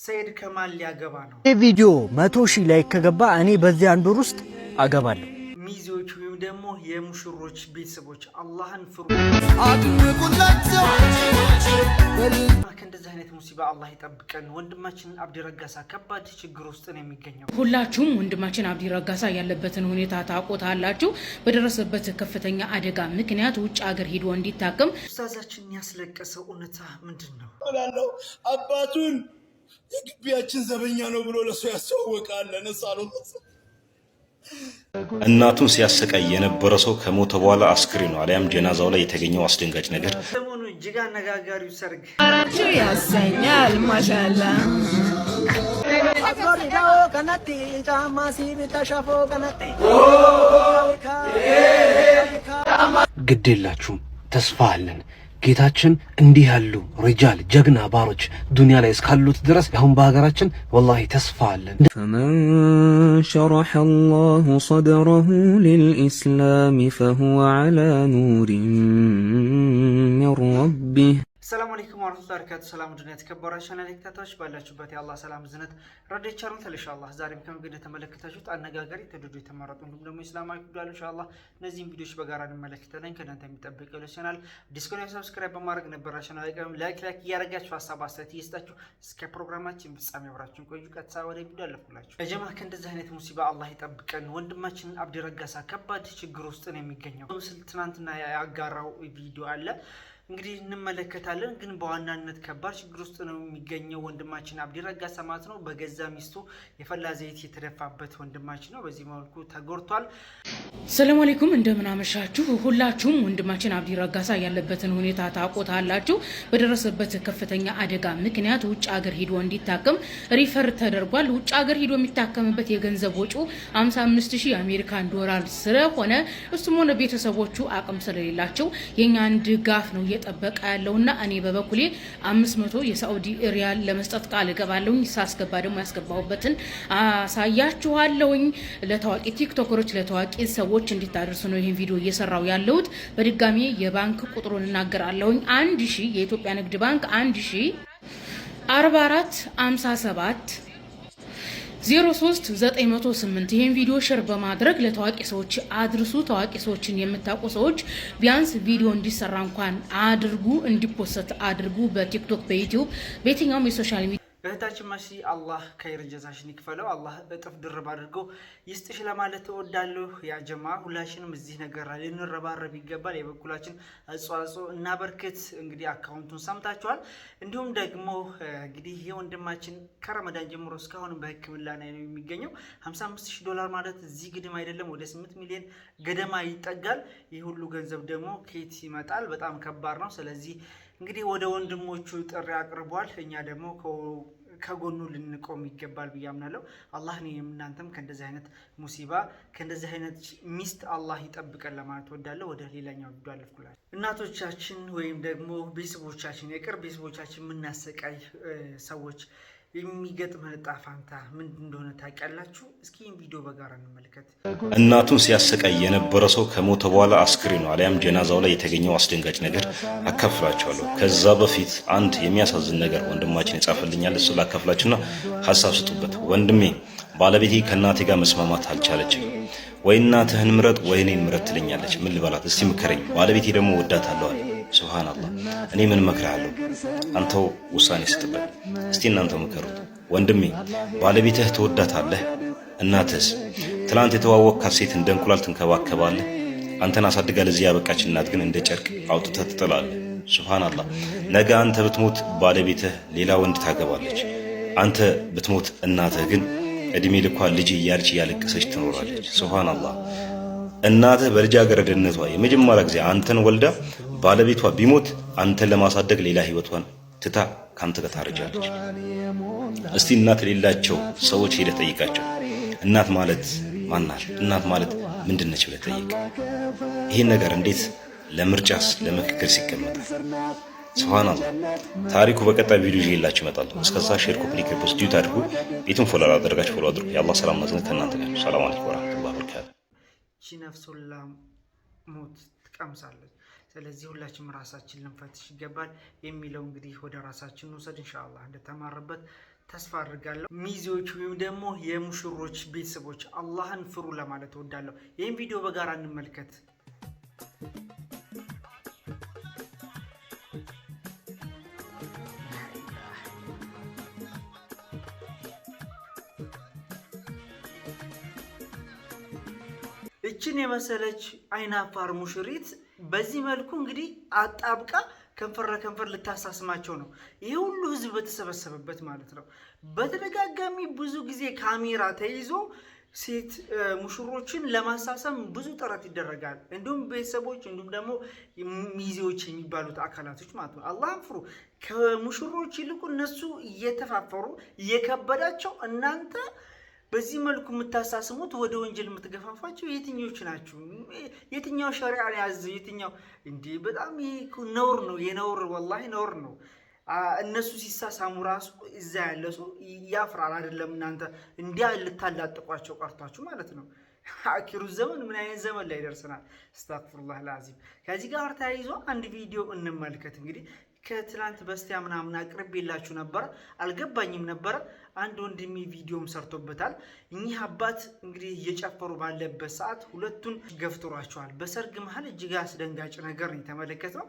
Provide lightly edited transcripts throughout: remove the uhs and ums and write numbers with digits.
ሰይድ ከማል ሊያገባ ነው። ይህ ቪዲዮ 100,000 ላይክ ከገባ እኔ በዚህ አንድ ወር ውስጥ አገባለሁ። ሚዜዎች ወይም ደግሞ የሙሽሮች ቤተሰቦች አላህን ፍሩ። ከእንደዚህ አይነት ሙሲባ አላህ ይጠብቀን። ወንድማችን አብዲ ረጋሳ ከባድ ችግር ውስጥ ነው የሚገኘው። ሁላችሁም ወንድማችን አብዲ ረጋሳ ያለበትን ሁኔታ ታውቁታላችሁ። በደረሰበት ከፍተኛ አደጋ ምክንያት ውጭ ሀገር ሄዶ እንዲታከም ኡስታዛችን ያስለቀሰው እውነታ ምንድን ነው? አባቱን የግቢያችን ዘበኛ ነው ብሎ ለሱ ያስተዋወቃል። እናቱን ሲያሰቃይ የነበረ ሰው ከሞተ በኋላ አስክሬኑ አሊያም ጀናዛው ላይ የተገኘው አስደንጋጭ ነገር ሰሞኑ እጅግ አነጋጋሪው ሰርግ ያሰኛል። ማሻአላ ግድ የላችሁም፣ ተስፋ አለን። ጌታችን እንዲህ ያሉ ሪጃል ጀግና ባሮች ዱንያ ላይ እስካሉት ድረስ አሁን በሀገራችን ወላሂ ተስፋ አለን። ፈመን ሸረሐ አላሁ ሰድረሁ ሊልኢስላም ፈሁወ ዐላ ኑሪን ሚን ረቢህ። ሰላም አለይኩም ወራህመቱላሂ ወበረካቱ። ሰላም ድና የተከበራችሁ ተከታታዮች ባላችሁበት የአላህ ሰላም ዝነት ረድኤት ኢንሻአላህ ዛሬም ከምግድ የተመለከታችሁት አነጋጋሪ ተደዱ የተመረጡ እንዲሁም ደግሞ እስላማዊ ጉዳዮች ኢንሻአላህ እነዚህን ቪዲዮዎች በጋራ እንመለከታለን። ከእናንተ የሚጠበቀው ለቻናል ዲስኮኔክት ሰብስክራይብ በማድረግ ነበራችሁና ላይክ እያደረጋችሁ ሀሳብ አስተያየት እየሰጣችሁ እስከ ፕሮግራማችን ፍጻሜ አብራችሁን ቆዩ። ቀጥታ ወደ ቪዲዮ አለፍኩላችሁ። ለጀማ ከእንደዚህ አይነት ሙሲባ አላህ ይጠብቀን። ወንድማችን አብዲ ረጋሳ ከባድ ችግር ውስጥ ነው የሚገኘው። ትናንትና ያጋራው ቪዲዮ አለ እንግዲህ እንመለከታለን። ግን በዋናነት ከባድ ችግር ውስጥ ነው የሚገኘው ወንድማችን አብዲ ረጋሳ ማለት ነው። በገዛ ሚስቱ የፈላ ዘይት የተደፋበት ወንድማችን ነው። በዚህ መልኩ ተጎድቷል። ሰላም አለይኩም እንደምን አመሻችሁ። ሁላችሁም ወንድማችን አብዲ ረጋሳ ያለበትን ሁኔታ ታውቁታላችሁ። በደረሰበት ከፍተኛ አደጋ ምክንያት ውጭ ሀገር ሄዶ እንዲታከም ሪፈር ተደርጓል። ውጭ ሀገር ሄዶ የሚታከምበት የገንዘብ ወጪው 55,000 የአሜሪካን ዶላር ስለሆነ እሱም ሆነ ቤተሰቦቹ አቅም ስለሌላቸው የኛን ድጋፍ ነው ጠበቃ ያለውና እኔ በበኩሌ 500 የሳውዲ ሪያል ለመስጠት ቃል እገባለሁኝ። ሳስገባ ደግሞ ያስገባሁበትን አሳያችኋለሁኝ። ለታዋቂ ቲክቶከሮች ለታዋቂ ሰዎች እንዲታደርሱ ነው ይሄን ቪዲዮ እየሰራው ያለሁት። በድጋሚ የባንክ ቁጥሩን እናገራለሁኝ። 1000 የኢትዮጵያ ንግድ ባንክ 104457 03908 ይሄን ቪዲዮ ሼር በማድረግ ለታዋቂ ሰዎች አድርሱ። ታዋቂ ሰዎችን የምታውቁ ሰዎች ቢያንስ ቪዲዮ እንዲሰራ እንኳን አድርጉ፣ እንዲፖስት አድርጉ። በቲክቶክ በዩቲዩብ በየትኛውም የሶሻል ሚዲያ እህታችን ማሲ አላህ ከይር ጀዛሽን ይክፈለው። አላህ እጥፍ ድርብ አድርገው ይስጥሽ ለማለት እወዳለሁ። ያ ጀማ ሁላችንም እዚህ ነገር ላይ ልንረባረብ ይገባል። የበኩላችን አስተዋጽኦ እናበርክት። እንግዲህ አካውንቱን ሰምታችኋል። እንዲሁም ደግሞ እንግዲህ የወንድማችን ከረመዳን ጀምሮ እስካሁን በሕክምና ላይ ነው የሚገኘው። 55,000 ዶላር ማለት እዚህ ግድም አይደለም፣ ወደ 8 ሚሊዮን ገደማ ይጠጋል። ይህ ሁሉ ገንዘብ ደግሞ ከየት ይመጣል? በጣም ከባድ ነው። ስለዚህ እንግዲህ ወደ ወንድሞቹ ጥሪ አቅርቧል። እኛ ደግሞ ከጎኑ ልንቆም ይገባል ብዬ አምናለሁ። አላህ እኔም እናንተም ከእንደዚህ አይነት ሙሲባ ከእንደዚህ አይነት ሚስት አላህ ይጠብቀን ለማለት ወዳለሁ። ወደ ሌላኛው ቪዲዮ አለፍኩላችሁ። እናቶቻችን ወይም ደግሞ ቤተሰቦቻችን የቅርብ ቤተሰቦቻችን የምናሰቃይ ሰዎች የሚገጥመን ዕጣ ፈንታ ምንድን እንደሆነ ታውቃላችሁ? እስኪ ቪዲዮ በጋራ እንመልከት። እናቱን ሲያሰቃይ የነበረ ሰው ከሞተ በኋላ አስክሬኑ አሊያም ጀናዛው ላይ የተገኘው አስደንጋጭ ነገር አካፍላችኋለሁ። ከዛ በፊት አንድ የሚያሳዝን ነገር ወንድማችን የጻፈልኛል። እሱ ላካፍላችሁና ሀሳብ ስጡበት። ወንድሜ ባለቤቴ ከእናቴ ጋር መስማማት አልቻለችም። ወይ እናትህን ምረጥ ወይ እኔን ምረጥ ትለኛለች። ምን ልበላት? እስቲ ምከረኝ። ባለቤቴ ደግሞ ወዳታለሁ። ሱብሃንአላህ። እኔ ምን መክራለሁ? አንተው ውሳኔ ስጥበት። እስቲ እናንተው ምከሩት። ወንድሜ ባለቤትህ ትወዳታለህ፣ እናትህስ? ትላንት የተዋወቅካት ሴት እንደ እንቁላል ትንከባከባለህ። አንተን አሳድጋ ለዚህ ያበቃች እናት ግን እንደ ጨርቅ አውጥተህ ትጥላለህ። ሱብሃንአላህ። ነገ አንተ ብትሞት ባለቤትህ ሌላ ወንድ ታገባለች። አንተ ብትሞት እናትህ ግን እድሜ ልኳ ልጅ እያለች እያለቀሰች ትኖራለች። ሱብሃንአላህ። እናትህ በልጃገረድነቷ የመጀመሪያ ጊዜ አንተን ወልዳ ባለቤቷ ቢሞት አንተን ለማሳደግ ሌላ ህይወቷን ትታ ካንተ ጋር ታረጃለች። እስቲ እናት የሌላቸው ሰዎች ሄደህ ጠይቃቸው። እናት ማለት ማናት? እናት ማለት ምንድነች ብለህ ጠይቅ። ይሄን ነገር እንዴት ለምርጫስ ለምክክር ሲቀመጣል? ሱብሃንአላህ። ታሪኩ በቀጣይ ቪዲዮ ይዤላችሁ እመጣለሁ። እስከዛ ሼር፣ ኮፒ ሊንክ፣ ፖስት ዲዩት አድርጉ። ቤቱን ፎሎ አድርጋችሁ ፎሎ አድርጉ። የአላህ ሰላም ማለት ከእናንተ ጋር። ሰላም አለይኩም ወራህመቱላሂ ወበረካቱ። ነፍሱላ ሞት ትቀምሳለች። ስለዚህ ሁላችንም ራሳችን ልንፈትሽ ይገባል የሚለው እንግዲህ ወደ ራሳችን እንውሰድ ኢንሻአላህ። እንደተማረበት ተስፋ አድርጋለሁ። ሚዜዎች ወይም ደግሞ የሙሽሮች ቤተሰቦች አላህን ፍሩ ለማለት እወዳለሁ። ይህን ቪዲዮ በጋራ እንመልከት። እችን የመሰለች አይናፋር ሙሽሪት በዚህ መልኩ እንግዲህ አጣብቃ ከንፈር ልታሳስማቸው ነው። ይሄ ሁሉ ህዝብ በተሰበሰበበት ማለት ነው። በተደጋጋሚ ብዙ ጊዜ ካሜራ ተይዞ ሴት ሙሽሮችን ለማሳሰም ብዙ ጥረት ይደረጋል። እንዲሁም ቤተሰቦች እንዲሁም ደግሞ ሚዜዎች የሚባሉት አካላቶች ማለት ነው። አላህን ፍሩ። ከሙሽሮች ይልቁ እነሱ እየተፋፈሩ እየከበዳቸው እናንተ በዚህ መልኩ የምታሳስሙት ወደ ወንጀል የምትገፋፋቸው የትኞቹ ናችሁ? የትኛው ሸሪዓ ያዘ? የትኛው እንዴ? በጣም ይሄ ነውር ነው። የነውር ወላሂ ነውር ነው። እነሱ ሲሳሳሙ ራሱ እዛ ያለ ሰው ያፍራል። አይደለም እናንተ እንዲያ ልታላጥቋቸው ቀርቷችሁ ማለት ነው። አኪሩ ዘመን ምን አይነት ዘመን ላይ ደርሰናል? አስተግፍሩላህ አልዓዚም። ከዚህ ጋር ተያይዞ አንድ ቪዲዮ እንመልከት። እንግዲህ ከትላንት በስቲያ ምናምን አቅርቤላችሁ ነበር፣ አልገባኝም ነበር። አንድ ወንድሜ ቪዲዮም ሰርቶበታል። እኚህ አባት እንግዲህ እየጨፈሩ ባለበት ሰዓት ሁለቱን ገፍትሯቸዋል። በሰርግ መሀል እጅግ አስደንጋጭ ነገር ነው የተመለከትነው።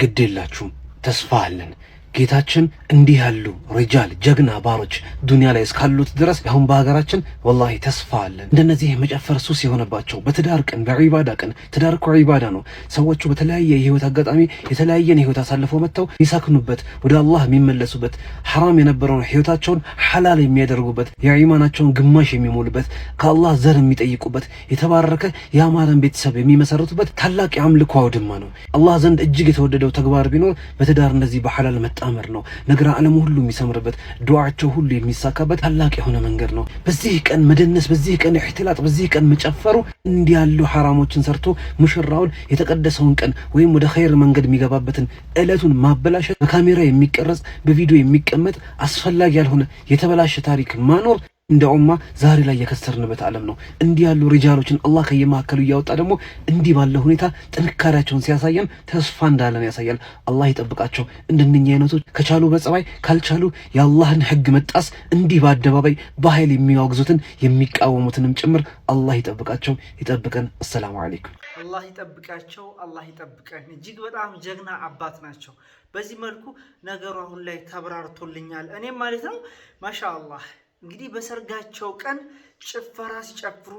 ግድ የላችሁም፣ ተስፋ አለን። ጌታችን እንዲህ ያሉ ሪጃል ጀግና ባሮች ዱንያ ላይ እስካሉት ድረስ አሁን በሀገራችን ወላሂ ተስፋ አለን። እንደነዚህ መጨፈር ሱስ የሆነባቸው በትዳር ቀን በዒባዳ ቀን፣ ትዳር እኮ ዒባዳ ነው። ሰዎቹ በተለያየ የህይወት አጋጣሚ የተለያየን ህይወት አሳልፈው መጥተው የሚሳክኑበት፣ ወደ አላህ የሚመለሱበት፣ ሐራም የነበረውን ህይወታቸውን ሐላል የሚያደርጉበት፣ የኢማናቸውን ግማሽ የሚሞሉበት፣ ከአላህ ዘር የሚጠይቁበት፣ የተባረከ የአማረን ቤተሰብ የሚመሰርቱበት ታላቅ የአምልኮ አውድማ ነው። አላህ ዘንድ እጅግ የተወደደው ተግባር ቢኖር በትዳር እንደዚህ በሐላል መጣመር ነው። ነገር ዓለሙ ሁሉ የሚሰምርበት፣ ዱዓቸው ሁሉ የሚሳካበት ታላቅ የሆነ መንገድ ነው። በዚህ ቀን መደነስ፣ በዚህ ቀን ኢህቲላጥ፣ በዚህ ቀን መጨፈሩ እንዲህ ያሉ ሐራሞችን ሰርቶ ሙሽራውን የተቀደሰውን ቀን ወይም ወደ ኸይር መንገድ የሚገባበትን እለቱን ማበላሸት፣ በካሜራ የሚቀረጽ በቪዲዮ የሚቀመጥ አስፈላጊ ያልሆነ የተበላሸ ታሪክ ማኖር እንደ ኡማ ዛሬ ላይ የከሰርንበት ዓለም ነው። እንዲህ ያሉ ሪጃሎችን አላህ ከየማከሉ እያወጣ ደግሞ እንዲህ ባለ ሁኔታ ጥንካሬያቸውን ሲያሳየን ተስፋ እንዳለን ያሳያል። አላህ ይጠብቃቸው። እንደነኛ አይነቶች ከቻሉ በጸባይ ካልቻሉ የአላህን ህግ መጣስ እንዲህ በአደባባይ በኃይል የሚያወግዙትን የሚቃወሙትንም ጭምር አላህ ይጠብቃቸው፣ ይጠብቀን። አሰላሙ አለይኩም። አላህ ይጠብቃቸው፣ አላህ ይጠብቀን። እጅግ በጣም ጀግና አባት ናቸው። በዚህ መልኩ ነገሩ አሁን ላይ ተብራርቶልኛል። እኔም ማለት ነው ማሻአላህ እንግዲህ በሰርጋቸው ቀን ጭፈራ ሲጨፍሩ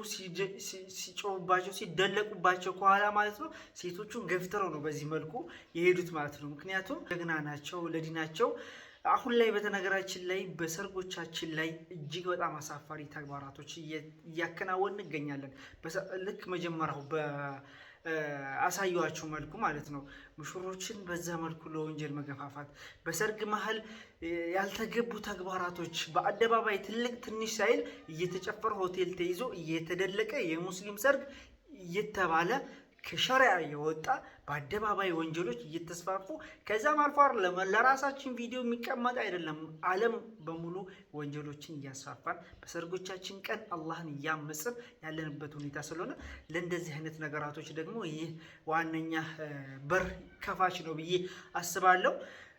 ሲጮሁባቸው ሲደለቁባቸው ከኋላ ማለት ነው ሴቶቹን ገፍትረው ነው በዚህ መልኩ የሄዱት ማለት ነው። ምክንያቱም ጀግና ናቸው ለዲናቸው። አሁን ላይ በተነገራችን ላይ በሰርጎቻችን ላይ እጅግ በጣም አሳፋሪ ተግባራቶች እያከናወን እንገኛለን። ልክ መጀመሪያው አሳየዋቸው መልኩ ማለት ነው። ሙሽሮችን በዛ መልኩ ለወንጀል መገፋፋት፣ በሰርግ መሀል ያልተገቡ ተግባራቶች በአደባባይ ትልቅ ትንሽ ሳይል እየተጨፈረ ሆቴል ተይዞ እየተደለቀ የሙስሊም ሰርግ እየተባለ ከሸሪዓ የወጣ በአደባባይ ወንጀሎች እየተስፋፉ ከዛም አልፎ ለራሳችን ቪዲዮ የሚቀመጥ አይደለም፣ ዓለም በሙሉ ወንጀሎችን እያስፋፋን በሰርጎቻችን ቀን አላህን እያመጽን ያለንበት ሁኔታ ስለሆነ ለእንደዚህ አይነት ነገራቶች ደግሞ ይህ ዋነኛ በር ከፋች ነው ብዬ አስባለሁ።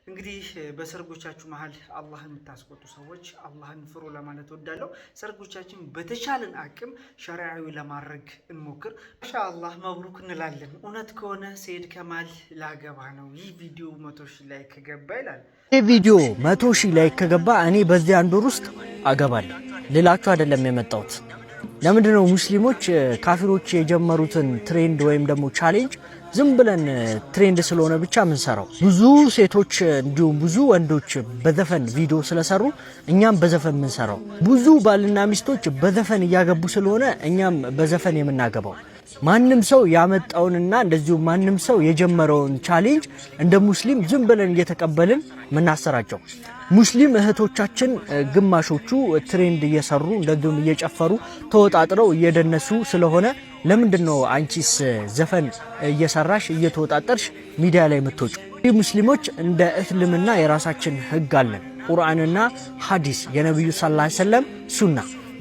እንግዲህ በሰርጎቻችሁ መሀል አላህን የምታስቆጡ ሰዎች አላህን ፍሩ ለማለት ወዳለሁ። ሰርጎቻችን በተቻለን አቅም ሸሪዓዊ ለማድረግ እንሞክር። ኢንሻአላህ መብሩክ እንላለን። እውነት ከሆነ ሰይድ ከማል ላገባ ነው፣ ይህ ቪዲዮ 100,000 ላይ ከገባ ይላል። ይህ ቪዲዮ 100,000 ላይ ከገባ እኔ በዚህ አንድ ወር ውስጥ አገባለሁ ልላችሁ አይደለም የመጣሁት። ለምንድነው ሙስሊሞች ካፊሮች የጀመሩትን ትሬንድ ወይም ደግሞ ቻሌንጅ ዝም ብለን ትሬንድ ስለሆነ ብቻ ምን ሰራው? ብዙ ሴቶች እንዲሁም ብዙ ወንዶች በዘፈን ቪዲዮ ስለሰሩ እኛም በዘፈን ምን ሰራው? ብዙ ባልና ሚስቶች በዘፈን እያገቡ ስለሆነ እኛም በዘፈን የምናገባው። ማንም ሰው ያመጣውንና እንደዚሁ ማንም ሰው የጀመረውን ቻሌንጅ እንደ ሙስሊም ዝም ብለን እየተቀበልን ምናሰራጨው። ሙስሊም እህቶቻችን ግማሾቹ ትሬንድ እየሰሩ እንደዚሁም እየጨፈሩ ተወጣጥረው እየደነሱ ስለሆነ ለምንድነው አንቺስ ዘፈን እየሰራሽ እየተወጣጠርሽ ሚዲያ ላይ የምትወጪ? ሙስሊሞች እንደ እስልምና የራሳችን ህግ አለን። ቁርአንና ሐዲስ የነብዩ ሰለላሁ ዐለይሂ ወሰለም ሱና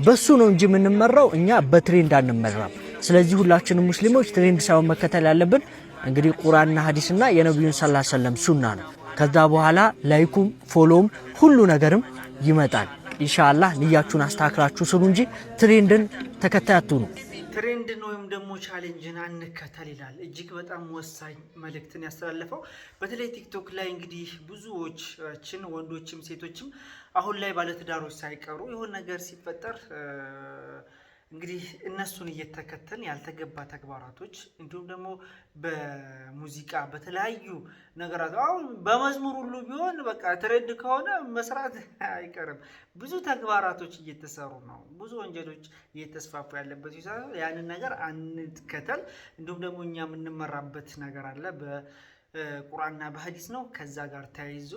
በሱ ነው እንጂ የምንመራው እኛ በትሬንድ አንመራም። ስለዚህ ሁላችንም ሙስሊሞች ትሬንድ ሳይሆን መከተል ያለብን እንግዲህ ቁርአንና ሐዲስና የነብዩን ሰለላሁ ዐለይሂ ወሰለም ሱና ነው። ከዛ በኋላ ላይኩም ፎሎውም ሁሉ ነገርም ይመጣል። ኢንሻአላህ ንያችሁን አስተካክላችሁ ስሩ እንጂ ትሬንድን ተከታይ አትሁኑ። ትሬንድን ወይም ደግሞ ቻሌንጅን አንከተል ይላል። እጅግ በጣም ወሳኝ መልእክትን ያስተላለፈው በተለይ ቲክቶክ ላይ እንግዲህ ብዙዎቻችን ወንዶችም ሴቶችም አሁን ላይ ባለትዳሮች ሳይቀሩ የሆነ ነገር ሲፈጠር እንግዲህ እነሱን እየተከተልን ያልተገባ ተግባራቶች እንዲሁም ደግሞ በሙዚቃ በተለያዩ ነገራት አሁን በመዝሙር ሁሉ ቢሆን በቃ ትሬንድ ከሆነ መስራት አይቀርም። ብዙ ተግባራቶች እየተሰሩ ነው። ብዙ ወንጀሎች እየተስፋፉ ያለበት ይሳው ያንን ነገር አንከተል። እንዲሁም ደግሞ እኛ የምንመራበት ነገር አለ በቁርአንና በሐዲስ ነው። ከዛ ጋር ተያይዞ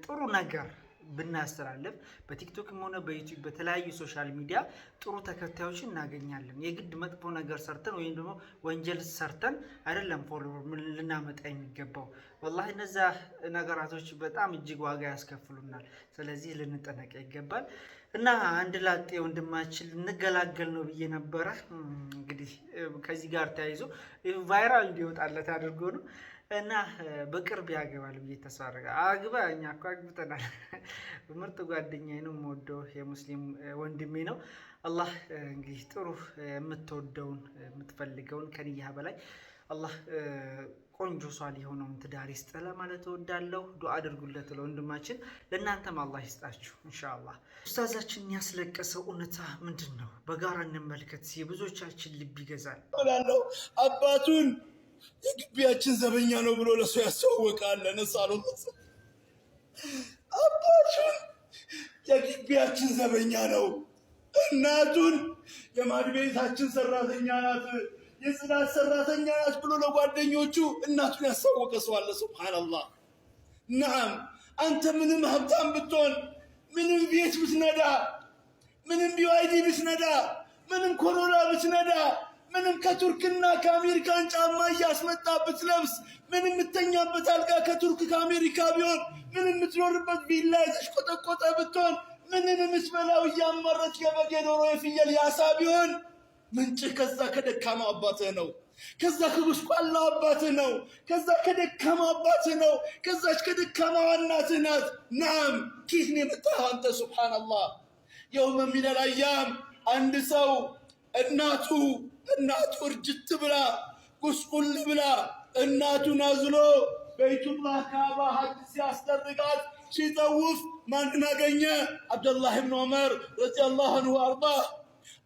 ጥሩ ነገር ብናስተላልፍ በቲክቶክም ሆነ በዩቲዩብ በተለያዩ ሶሻል ሚዲያ ጥሩ ተከታዮችን እናገኛለን። የግድ መጥፎ ነገር ሰርተን ወይም ደግሞ ወንጀል ሰርተን አይደለም ፎሎወር ልናመጣ የሚገባው። ወላሂ እነዛ ነገራቶች በጣም እጅግ ዋጋ ያስከፍሉናል። ስለዚህ ልንጠነቀቅ ይገባል እና አንድ ላጤ ወንድማችን ልንገላገል ነው ብዬ ነበረ። እንግዲህ ከዚህ ጋር ተያይዞ ቫይራል እንዲወጣለት አድርጎ ነው እና በቅርብ ያገባል ብዬ ተስፋ አደርጋለሁ። አግባ፣ እኛ እኮ አግብተናል። ምርጥ ጓደኛዬ ነው፣ የምወደው የሙስሊም ወንድሜ ነው። አላህ እንግዲህ ጥሩ የምትወደውን የምትፈልገውን ከንያህ በላይ አላህ ቆንጆ ሷል የሆነውን ትዳር ይስጥ ለማለት እወዳለሁ። ዱዓ አድርጉለት ለወንድማችን፣ ለእናንተም አላህ ይስጣችሁ ኢንሻአላህ። ኡስታዛችን ያስለቀሰው እውነታ ምንድን ነው? በጋራ እንመልከት። የብዙዎቻችን ልብ ይገዛል። አባቱን የግቢያችን ዘበኛ ነው ብሎ ለሱ ያስተዋወቃል። ነሳሉ አባቱን የግቢያችን ዘበኛ ነው፣ እናቱን የማድቤታችን ሰራተኛ ናት፣ የጽዳት ሰራተኛ ናት ብሎ ለጓደኞቹ እናቱን ያስተዋወቀ ሰው አለ። ሱብሃንአላህ። ነዓም አንተ ምንም ሀብታም ብትሆን፣ ምንም ቤት ብትነዳ፣ ምንም ቢዋይዲ ብትነዳ፣ ምንም ኮሮና ብትነዳ፣ ምንም ከቱርክና ከአሜሪካን ጫማ እያስመጣ ብትለብስ፣ ምንም የምተኛበት አልጋ ከቱርክ ከአሜሪካ ቢሆን፣ ምንም የምትኖርበት ቪላ የተሽቆጠቆጠ ብትሆን፣ ምንም የምትበላው እያመረች ገበጌ ዶሮ የፍየል ያሳ ቢሆን፣ ምንጭህ ከዛ ከደካማ አባትህ ነው። ከዛ ከጉስቋላ አባትህ ነው። ከዛ ከደካማ አባትህ ነው። ከዛች ከደካማ እናትህ ናት። ናም ኪት ነው የመጣኸው አንተ። ሱብሃንአላህ። የውመ ሚነል አያም አንድ ሰው እናቱ እርጅት ብላ ጉስቁል ብላ እናቱን አዝሎ በይቱላህ ካባ ሐጅ ሲያስደርጋት ሲጠውፍ ማንን አገኘ? አብደላህ ብን ዑመር ረዲየላሁ ዐንሁ አርዳህ።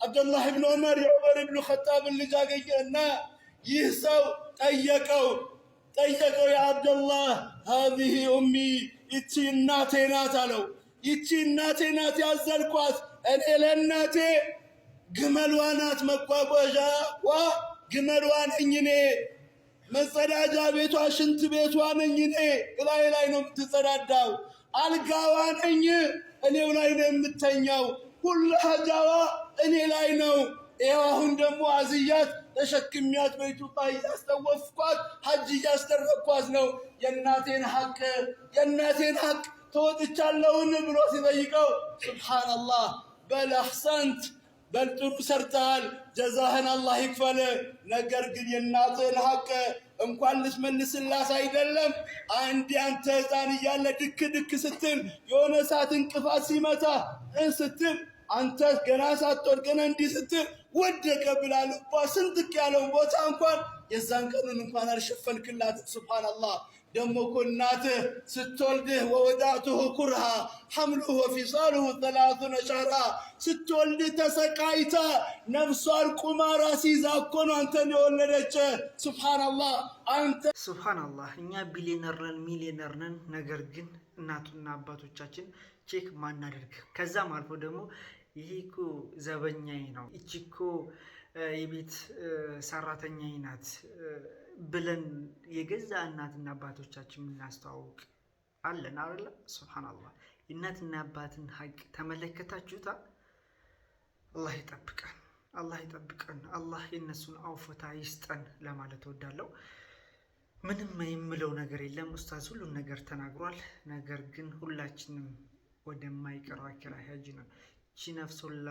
አብደላህ ብን ዑመር የዑመር ብን ኸጣብን ልጅ አገኘና ይህ ሰው ጠየቀው፣ የአብደላህ ሃዚህ ኡሚ፣ ይቺ እናቴ ናት አለው። ይቺ እናቴ ናት ያዘልኳት፣ እኔ ለእናቴ ግመሏ ናት መጓጓዣዋ፣ ግመሏ ነኝ እኔ፣ መጸዳጃ ቤቷ ሽንት ቤቷ ነኝ እኔ፣ እላይ ላይ ነው የምትጸዳዳው፣ አልጋዋ ነኝ እኔው ላይ ነው የምተኛው፣ ሁሉ ሀጃዋ እኔ ላይ ነው። ይኸው አሁን ደግሞ አዝያት ተሸክሚያት በኢትዮጵያ እያስጠወፍኳት ሐጅ እያስደረግኳት ነው። የእናቴን ሐቅ ተወጥቻለሁን ብሎ ሲጠይቀው ሱብሃንአላህ በል አሕሰንት፣ በል ጥሩ ሰርተሃል፣ ጀዛህን አላህ ይክፈል። ነገር ግን የእናትህን ሐቅ እንኳን ልትመልስላት አይደለም፣ አንድ አንተ ሕፃን እያለ ድክ ስትል የሆነ ሰዓት እንቅፋት ሲመታ ስትል አንተ ገና ሳትወድቅ እንዲህ ስትል ወደቀ ብላ ልቧ ስንጥቅ ያለውን ቦታ እንኳን የዛን ቀኑን እንኳን አልሸፈንክላትም። ሱብሃንአላህ። ደሞ እኮ እናትህ ስትወልድህ ወወዳቱሁ ኩርሃ ሐምሉሁ ወፊሳሉሁ 30 ሸህራ ስትወልድህ ተሰቃይታ ነፍሷን ቁማራ ሲይዛ እኮ ነው አንተን የወለደች። ሱብሃንአላህ። ሱብሃንአላህ። እኛ ቢሊየነር ነን ሚሊየነር ነን፣ ነገር ግን እናቱና አባቶቻችን ቼክ ማናደርግ። ከዛም አልፎ ደግሞ ይሄ እኮ ዘበኛዬ ነው፣ እቺ እኮ የቤት ሰራተኛዬ ናት ብለን የገዛ እናትና አባቶቻችን የምናስተዋውቅ አለን አይደል? ሱብሃንአላህ። የእናትና አባትን ሐቅ ተመለከታችሁታ? አላህ ይጠብቀን፣ አላህ የነሱን አውፈታ ይስጠን ለማለት እወዳለሁ። ምንም የምለው ነገር የለም። ኡስታዝ ሁሉን ነገር ተናግሯል። ነገር ግን ሁላችንም ወደማይቀረው አኺራ ሂጅ ነው። እቺ ነፍስ ሁላ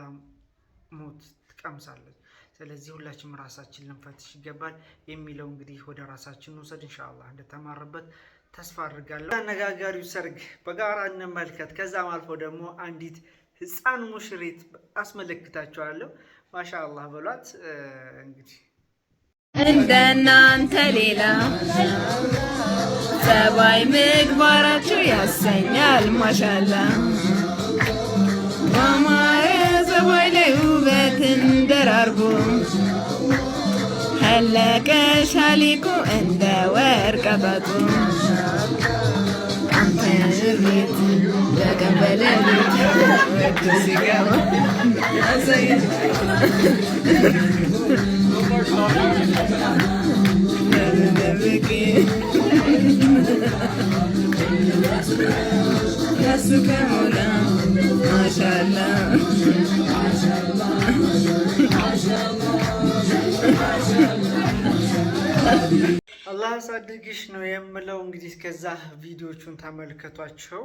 ሞት ትቀምሳለች። ስለዚህ ሁላችንም ራሳችን ልንፈትሽ ይገባል የሚለው እንግዲህ ወደ ራሳችን ወሰድ ኢንሻአላህ እንደተማረበት ተስፋ አድርጋለሁ። አነጋጋሪው ሰርግ በጋራ እንመልከት። ከዛም አልፎ ደግሞ አንዲት ህፃን ሙሽሪት አስመለክታችኋለሁ። ማሻአላህ በሏት እንግዲህ እንደናንተ ሌላ ጸባይ ምግባራችሁ ያሰኛል ማሻአላህ ማማረ ጸባይ ላይ ውበትን ደራርቦ ሀለቀ ሻሊቁ እንደ ወርቅ አባቱ አንተ ቤት ለቀበለ ቤት ሲገባ አላህ ያሳድግሽ ነው የምለው። እንግዲህ ከዛ ቪዲዮቹን ተመልከቷቸው።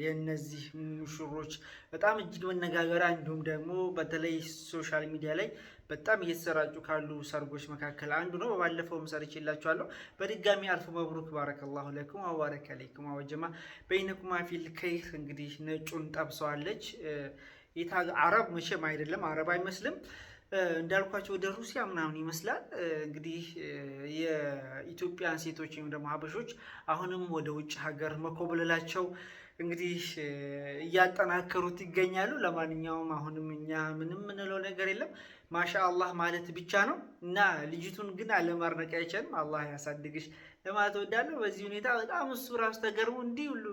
የነዚህ ሙሽሮች በጣም እጅግ መነጋገሪያ እንዲሁም ደግሞ በተለይ ሶሻል ሚዲያ ላይ በጣም እየተሰራጩ ካሉ ሰርጎች መካከል አንዱ ነው። በባለፈውም ሰርቼላችኋለሁ። በድጋሚ አልፎ መብሩክ ባረከላሁ ለኩም ወባረከ አለይኩም ወጀማ በይነኩማ ፊል ከይር። እንግዲህ ነጩን ጠብሰዋለች። አረብ መቼም አይደለም፣ አረብ አይመስልም። እንዳልኳቸው ወደ ሩሲያ ምናምን ይመስላል። እንግዲህ የኢትዮጵያን ሴቶች ወይም ደግሞ ሀበሾች አሁንም ወደ ውጭ ሀገር መኮብለላቸው እንግዲህ እያጠናከሩት ይገኛሉ። ለማንኛውም አሁንም እኛ ምንም ምንለው ነገር የለም ማሻአላህ ማለት ብቻ ነው እና ልጅቱን ግን አለማድነቅ አይቻልም። አላህ ያሳድግሽ ለማለት እወዳለሁ። በዚህ ሁኔታ በጣም እሱ ራሱ ተገርሞ እንዲህ ሁሉ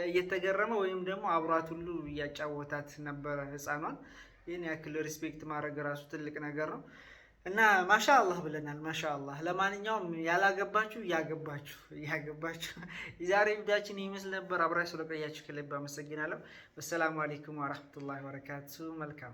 እየተገረመ ወይም ደግሞ አብሯት ሁሉ እያጫወታት ነበረ ህፃኗን። ይህን ያክል ሪስፔክት ማድረግ ራሱ ትልቅ ነገር ነው እና ማሻአላህ ብለናል። ማሻአላህ። ለማንኛውም ያላገባችሁ ያገባችሁ የዛሬ ቪዲዮአችን ይመስል ነበር። አብራችሁ ስለቆያችሁ ከልብ አመሰግናለሁ። ወሰላሙ አለይኩም ወራህመቱላሂ ወበረካቱ። መልካም